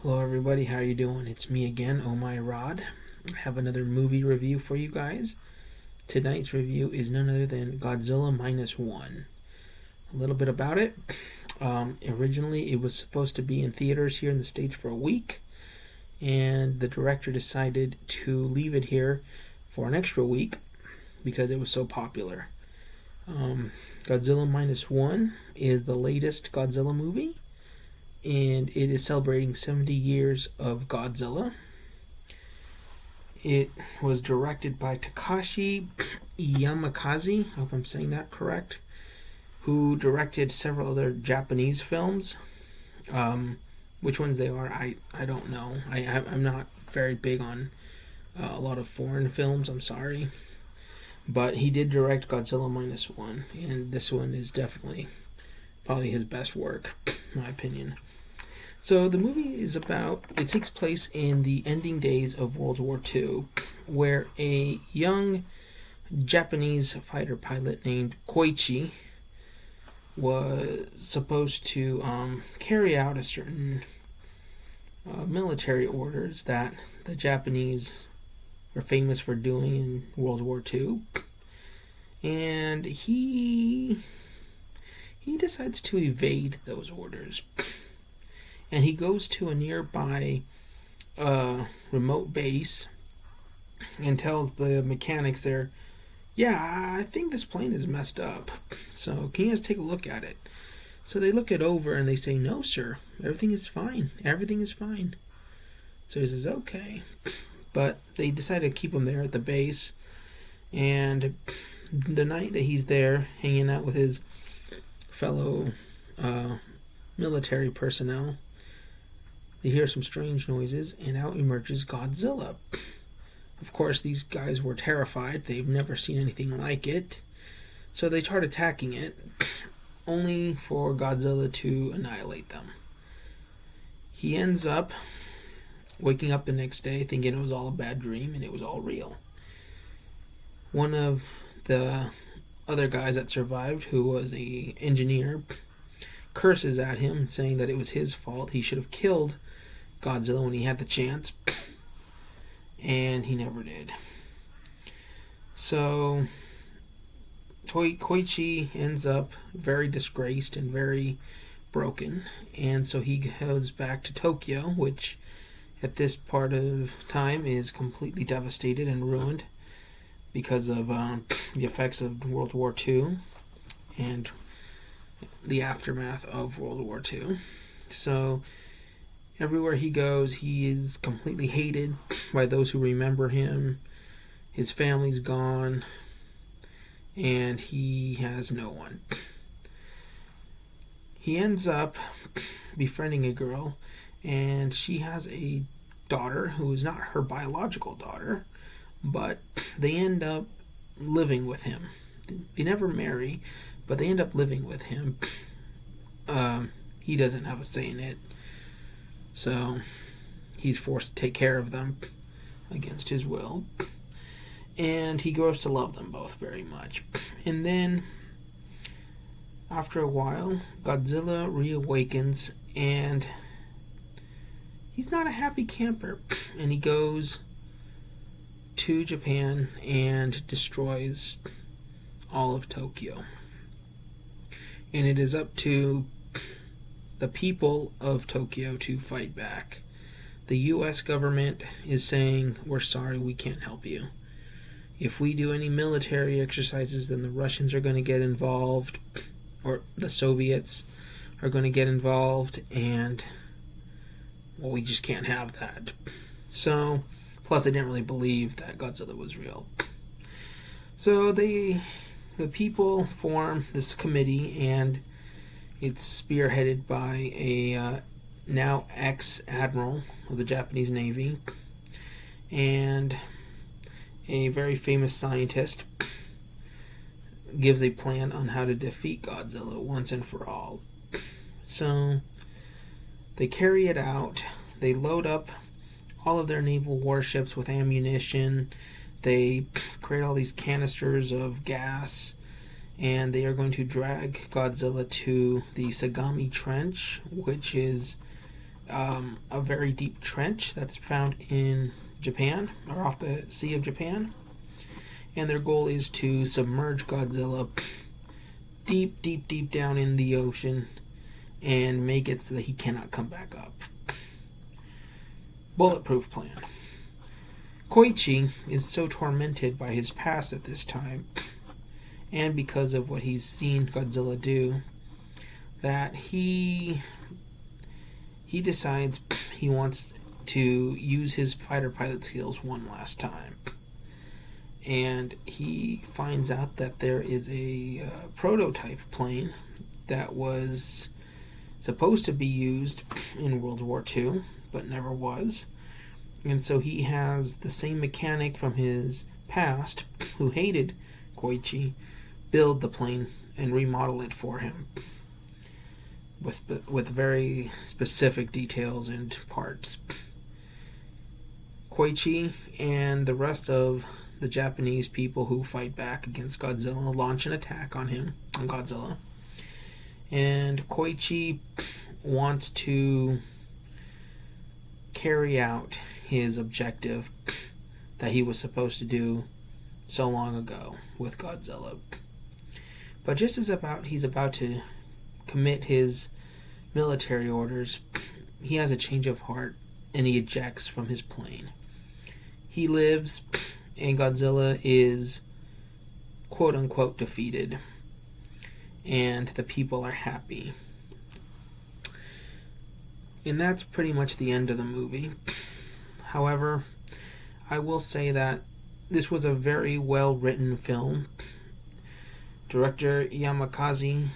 Hello everybody, how you doing? It's me again, Oh My Rod. I have another movie review for you guys. Tonight's review is none other than Godzilla Minus One. A little bit about it. Originally, it was supposed to be in theaters here in the States for a week, and the director decided to leave it here for an extra week because it was so popular. Godzilla Minus One is the latest Godzilla movie, and it is celebrating 70 years of Godzilla. It was directed by Takashi Yamakaze, I hope I'm saying that correct, who directed several other Japanese films. Which ones they are, I don't know. I'm not very big on a lot of foreign films, I'm sorry. But he did direct Godzilla Minus One, and this one is definitely probably his best work, in my opinion. So the movie it takes place in the ending days of World War II, where a young Japanese fighter pilot named Koichi was supposed to carry out a certain military orders that the Japanese were famous for doing in World War II. And he decides to evade those orders. And he goes to a nearby remote base and tells the mechanics there, yeah, I think this plane is messed up. So can you guys take a look at it? So they look it over and they say, no, sir, everything is fine. Everything is fine. So he says, okay. But they decide to keep him there at the base. And the night that he's there hanging out with his fellow military personnel, they hear some strange noises, and out emerges Godzilla. Of course, these guys were terrified. They've never seen anything like it. So they start attacking it, only for Godzilla to annihilate them. He ends up waking up the next day thinking it was all a bad dream and it was all real. One of the other guys that survived, who was an engineer, curses at him, saying that it was his fault. He should have killed Godzilla when he had the chance, and he never did. So Koichi ends up very disgraced and very broken, and so he goes back to Tokyo, which at this part of time is completely devastated and ruined because of the effects of World War II and the aftermath of World War II. So everywhere he goes, he is completely hated by those who remember him. His family's gone, and he has no one. He ends up befriending a girl, and she has a daughter who is not her biological daughter, but they end up living with him. They never marry, but they end up living with him. He doesn't have a say in it, so he's forced to take care of them against his will. And he grows to love them both very much. And then, after a while, Godzilla reawakens, and he's not a happy camper. And he goes to Japan and destroys all of Tokyo. And it is up to the people of Tokyo to fight back. The US government is saying, we're sorry, we can't help you. If we do any military exercises, then the Russians are going to get involved, or the Soviets are going to get involved, and, well, we just can't have that. So, plus they didn't really believe that Godzilla was real. So the people form this committee, and it's spearheaded by a now ex-admiral of the Japanese Navy and a very famous scientist gives a plan on how to defeat Godzilla once and for all. So they carry it out. They load up all of their naval warships with ammunition. They create all these canisters of gas, and they are going to drag Godzilla to the Sagami Trench, which is a very deep trench that's found in Japan, or off the Sea of Japan. And their goal is to submerge Godzilla deep, deep, deep down in the ocean and make it so that he cannot come back up. Bulletproof plan. Koichi is so tormented by his past at this time, and because of what he's seen Godzilla do, that he decides he wants to use his fighter pilot skills one last time. And he finds out that there is a prototype plane that was supposed to be used in World War II, but never was. And so he has the same mechanic from his past, who hated Koichi, build the plane and remodel it for him with very specific details and parts. Koichi and the rest of the Japanese people who fight back against Godzilla launch an attack on Godzilla. And Koichi wants to carry out his objective that he was supposed to do so long ago with Godzilla. But just as he's about to commit his military orders, he has a change of heart and he ejects from his plane. He lives, and Godzilla is quote-unquote defeated, and the people are happy. And that's pretty much the end of the movie. However, I will say that this was a very well-written film. Director Yamakaze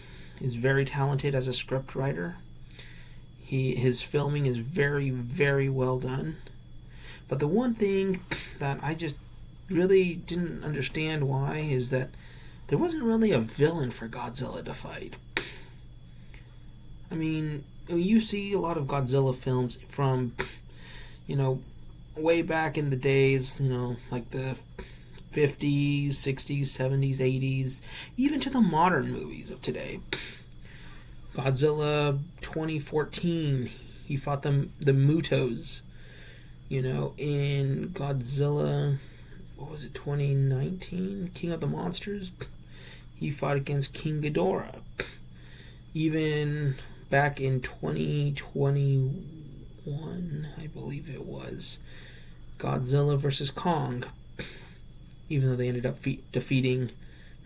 is very talented as a script writer. His filming is very, very well done. But the one thing that I just really didn't understand why is that there wasn't really a villain for Godzilla to fight. I mean, you see a lot of Godzilla films from, way back in the days, like the 50s, 60s, 70s, 80s, even to the modern movies of today. Godzilla 2014, he fought the Mutos. In Godzilla, 2019? King of the Monsters? He fought against King Ghidorah. Even back in 2021, I believe it was, Godzilla vs. Kong. Even though they ended up defeating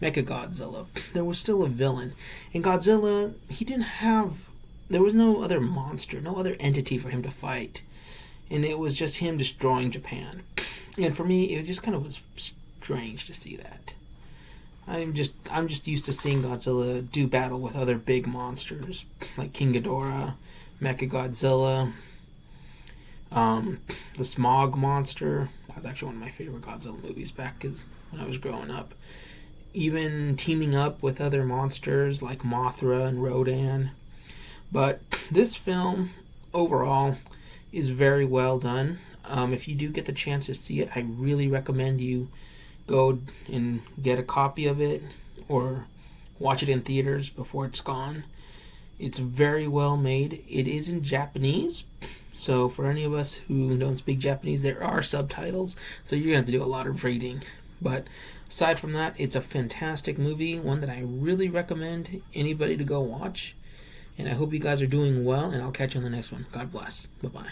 Mechagodzilla, there was still a villain. And Godzilla, there was no other monster, no other entity for him to fight. And it was just him destroying Japan. And for me, it just kind of was strange to see that. I'm just used to seeing Godzilla do battle with other big monsters, like King Ghidorah, Mechagodzilla, the Smog Monster. That was actually one of my favorite Godzilla movies back when I was growing up. Even teaming up with other monsters like Mothra and Rodan. But this film, overall, is very well done. If you do get the chance to see it, I really recommend you go and get a copy of it or watch it in theaters before it's gone. It's very well made. It is in Japanese, so for any of us who don't speak Japanese, there are subtitles, so you're going to have to do a lot of reading. But aside from that, it's a fantastic movie, one that I really recommend anybody to go watch. And I hope you guys are doing well, and I'll catch you on the next one. God bless. Bye-bye.